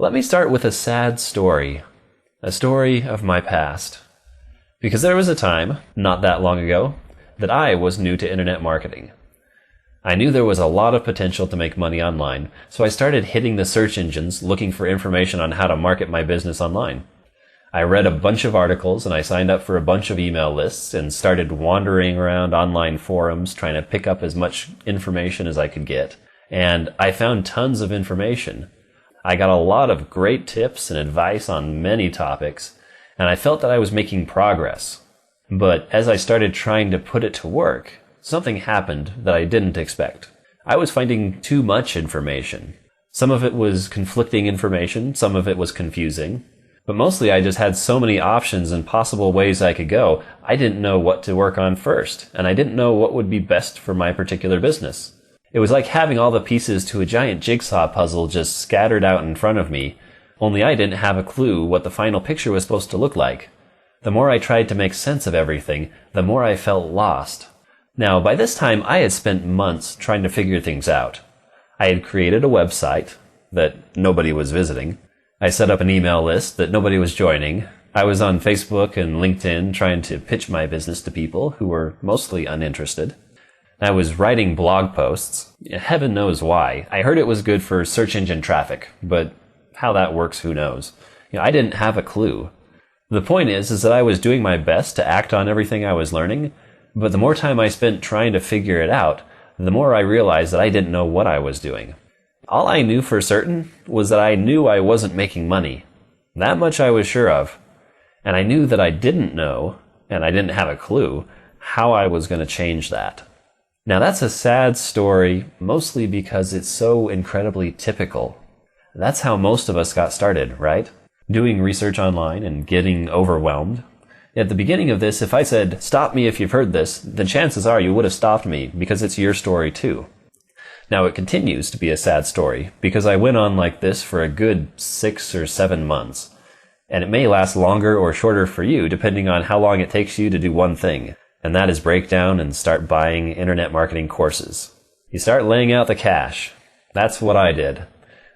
Let me start with a sad story. A story of my past. Because there was a time, not that long ago, that I was new to internet marketing. I knew there was a lot of potential to make money online, so I started hitting the search engines looking for information on how to market my business online. I read a bunch of articles and I signed up for a bunch of email lists and started wandering around online forums trying to pick up as much information as I could get. And I found tons of information. I got a lot of great tips and advice on many topics, and I felt that I was making progress. But as I started trying to put it to work, something happened that I didn't expect. I was finding too much information. Some of it was conflicting information, some of it was confusing. But mostly I just had so many options and possible ways I could go, I didn't know what to work on first, and I didn't know what would be best for my particular business. It was like having all the pieces to a giant jigsaw puzzle just scattered out in front of me, only I didn't have a clue what the final picture was supposed to look like. The more I tried to make sense of everything, the more I felt lost. Now, by this time, I had spent months trying to figure things out. I had created a website that nobody was visiting. I set up an email list that nobody was joining. I was on Facebook and LinkedIn trying to pitch my business to people who were mostly uninterested. I was writing blog posts. Heaven knows why. I heard it was good for search engine traffic, but how that works, who knows? I didn't have a clue. The point is that I was doing my best to act on everything I was learning, but the more time I spent trying to figure it out, the more I realized that I didn't know what I was doing. All I knew for certain was that I knew I wasn't making money. That much I was sure of. And I knew that I didn't know, and I didn't have a clue, how I was going to change that. Now that's a sad story, mostly because it's so incredibly typical. That's how most of us got started, right? Doing research online and getting overwhelmed. At the beginning of this, if I said, "Stop me if you've heard this," then chances are you would have stopped me, because it's your story too. Now it continues to be a sad story, because I went on like this for a good 6 or 7 months. And it may last longer or shorter for you, depending on how long it takes you to do one thing. And that is break down and start buying internet marketing courses. You start laying out the cash. That's what I did.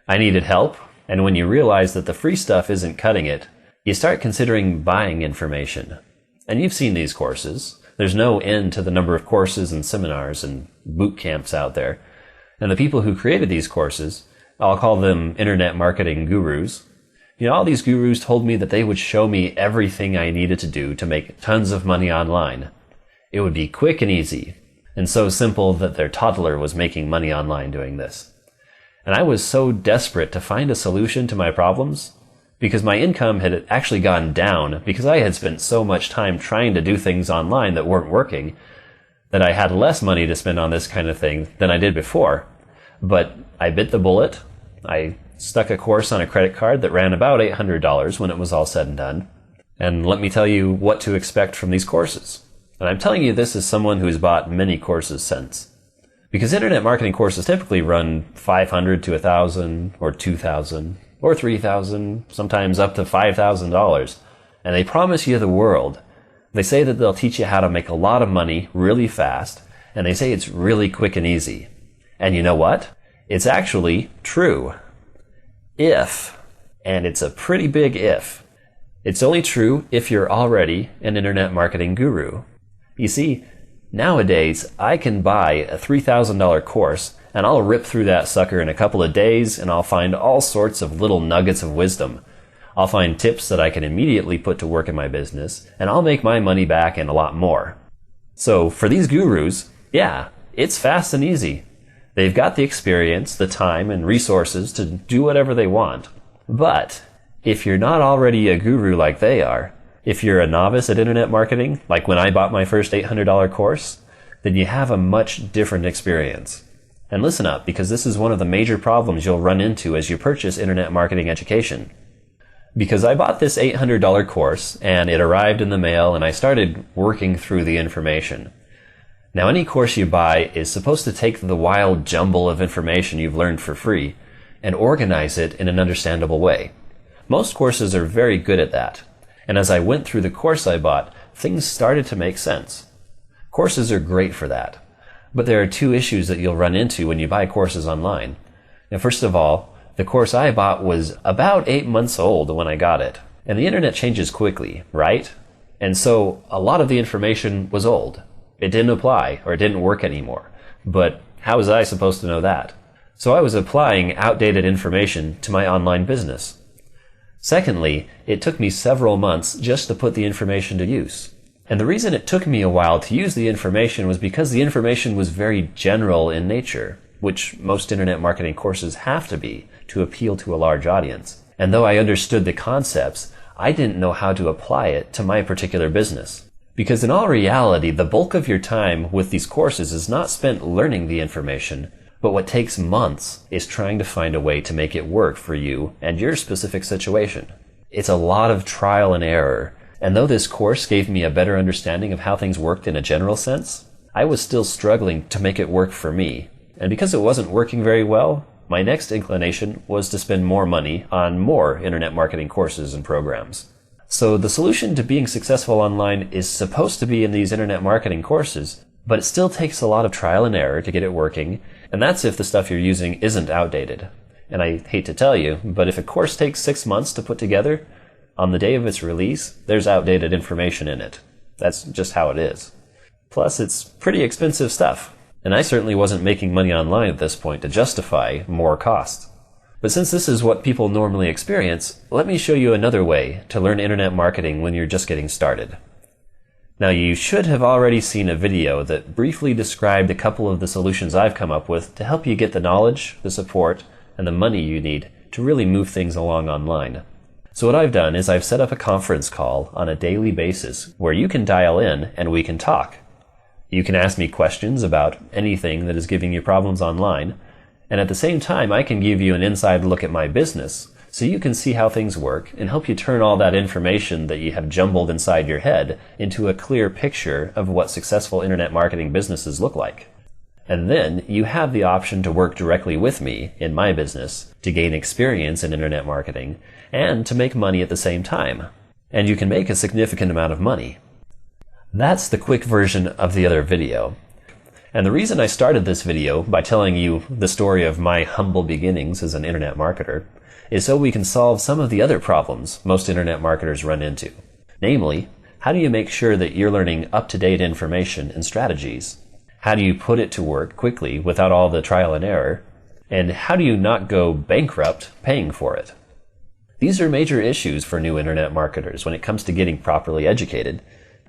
I needed help, and when you realize that the free stuff isn't cutting it, you start considering buying information. And you've seen these courses. There's no end to the number of courses and seminars and boot camps out there. And the people who created these courses, I'll call them internet marketing gurus. All these gurus told me that they would show me everything I needed to do to make tons of money online. It would be quick and easy, and so simple that their toddler was making money online doing this. And I was so desperate to find a solution to my problems, because my income had actually gone down because I had spent so much time trying to do things online that weren't working, that I had less money to spend on this kind of thing than I did before. But I bit the bullet. I stuck a course on a credit card that ran about $800 when it was all said and done. And let me tell you what to expect from these courses. And I'm telling you this as someone who's bought many courses since. Because internet marketing courses typically run $500 to $1,000 or $2,000 or $3,000, sometimes up to $5,000. And they promise you the world. They say that they'll teach you how to make a lot of money really fast, and they say it's really quick and easy. And you know what? It's actually true. If, and it's a pretty big if, it's only true if you're already an internet marketing guru. You see, nowadays I can buy a $3,000 course and I'll rip through that sucker in a couple of days and I'll find all sorts of little nuggets of wisdom. I'll find tips that I can immediately put to work in my business, and I'll make my money back and a lot more. So for these gurus, yeah, it's fast and easy. They've got the experience, the time, and resources to do whatever they want. But if you're not already a guru like they are, if you're a novice at internet marketing, like when I bought my first $800 course, then you have a much different experience. And listen up, because this is one of the major problems you'll run into as you purchase internet marketing education. Because I bought this $800 course, and it arrived in the mail, and I started working through the information. Now, any course you buy is supposed to take the wild jumble of information you've learned for free and organize it in an understandable way. Most courses are very good at that. And as I went through the course I bought, things started to make sense. Courses are great for that. But there are two issues that you'll run into when you buy courses online. Now, first of all, The course I bought was about 8 months old when I got it. And the internet changes quickly, right? And so a lot of the information was old. It didn't apply, or it didn't work anymore. But how was I supposed to know that? So I was applying outdated information to my online business. Secondly, it took me several months just to put the information to use. And the reason it took me a while to use the information was because the information was very general in nature, which most internet marketing courses have to be to appeal to a large audience. And though I understood the concepts, I didn't know how to apply it to my particular business. Because in all reality, the bulk of your time with these courses is not spent learning the information, but what takes months is trying to find a way to make it work for you and your specific situation. It's a lot of trial and error, and though this course gave me a better understanding of how things worked in a general sense, I was still struggling to make it work for me. And because it wasn't working very well, my next inclination was to spend more money on more internet marketing courses and programs. So the solution to being successful online is supposed to be in these internet marketing courses, but it still takes a lot of trial and error to get it working, and that's if the stuff you're using isn't outdated. And I hate to tell you, but if a course takes 6 months to put together, on the day of its release, there's outdated information in it. That's just how it is. Plus, it's pretty expensive stuff. And I certainly wasn't making money online at this point to justify more costs. But since this is what people normally experience, let me show you another way to learn internet marketing when you're just getting started. Now, you should have already seen a video that briefly described a couple of the solutions I've come up with to help you get the knowledge, the support, and the money you need to really move things along online. So what I've done is I've set up a conference call on a daily basis where you can dial in and we can talk. You can ask me questions about anything that is giving you problems online, and at the same time I can give you an inside look at my business so you can see how things work and help you turn all that information that you have jumbled inside your head into a clear picture of what successful internet marketing businesses look like. And then you have the option to work directly with me in my business to gain experience in internet marketing and to make money at the same time. And you can make a significant amount of money. That's the quick version of the other video. And the reason I started this video by telling you the story of my humble beginnings as an internet marketer is so we can solve some of the other problems most internet marketers run into. Namely, how do you make sure that you're learning up-to-date information and strategies? How do you put it to work quickly without all the trial and error? And how do you not go bankrupt paying for it? These are major issues for new internet marketers when it comes to getting properly educated,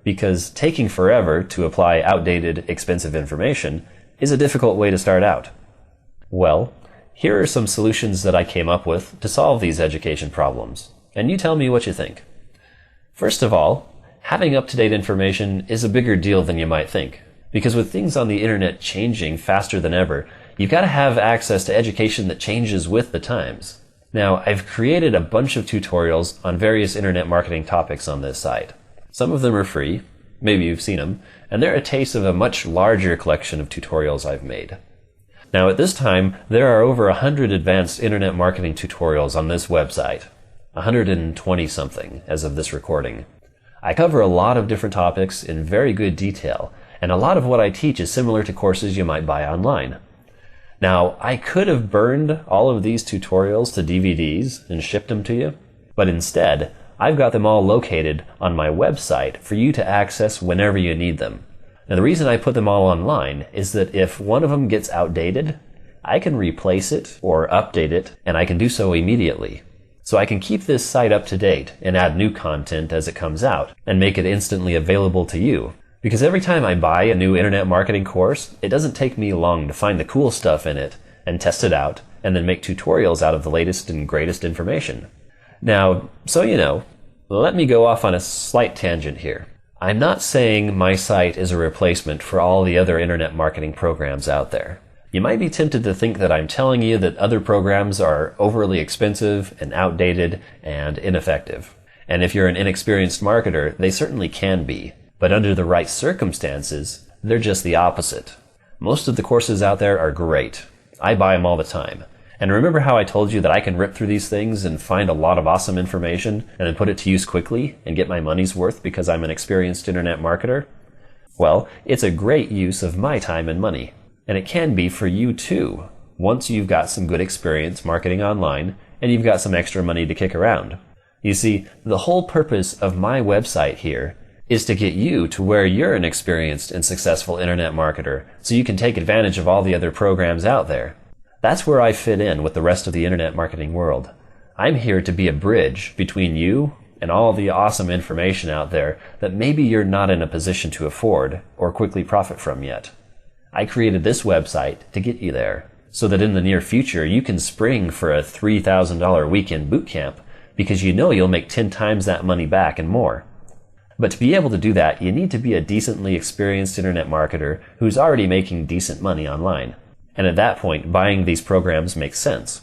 because taking forever to apply outdated, expensive information is a difficult way to start out. Well, here are some solutions that I came up with to solve these education problems, and you tell me what you think. First of all, having up-to-date information is a bigger deal than you might think, because with things on the internet changing faster than ever, you've got to have access to education that changes with the times. Now, I've created a bunch of tutorials on various internet marketing topics on this site. Some of them are free, maybe you've seen them, and they're a taste of a much larger collection of tutorials I've made. Now at this time, there are over 100 advanced internet marketing tutorials on this website, 120 something as of this recording. I cover a lot of different topics in very good detail, and a lot of what I teach is similar to courses you might buy online. Now, I could have burned all of these tutorials to DVDs and shipped them to you, but instead, I've got them all located on my website for you to access whenever you need them. Now the reason I put them all online is that if one of them gets outdated, I can replace it or update it, and I can do so immediately. So I can keep this site up to date and add new content as it comes out and make it instantly available to you. Because every time I buy a new internet marketing course, it doesn't take me long to find the cool stuff in it and test it out and then make tutorials out of the latest and greatest information. Now, so you know, let me go off on a slight tangent here. I'm not saying my site is a replacement for all the other internet marketing programs out there. You might be tempted to think that I'm telling you that other programs are overly expensive and outdated and ineffective. And if you're an inexperienced marketer, they certainly can be. But under the right circumstances, they're just the opposite. Most of the courses out there are great. I buy them all the time. And remember how I told you that I can rip through these things and find a lot of awesome information and then put it to use quickly and get my money's worth because I'm an experienced internet marketer? Well, it's a great use of my time and money. And it can be for you too. once you've got some good experience marketing online and you've got some extra money to kick around. You see, the whole purpose of my website here is to get you to where you're an experienced and successful internet marketer so you can take advantage of all the other programs out there. That's where I fit in with the rest of the internet marketing world. I'm here to be a bridge between you and all the awesome information out there that maybe you're not in a position to afford or quickly profit from yet. I created this website to get you there, so that in the near future you can spring for a $3,000 weekend boot camp because you know you'll make 10 times that money back and more. But to be able to do that, you need to be a decently experienced internet marketer who's already making decent money online. And at that point, buying these programs makes sense.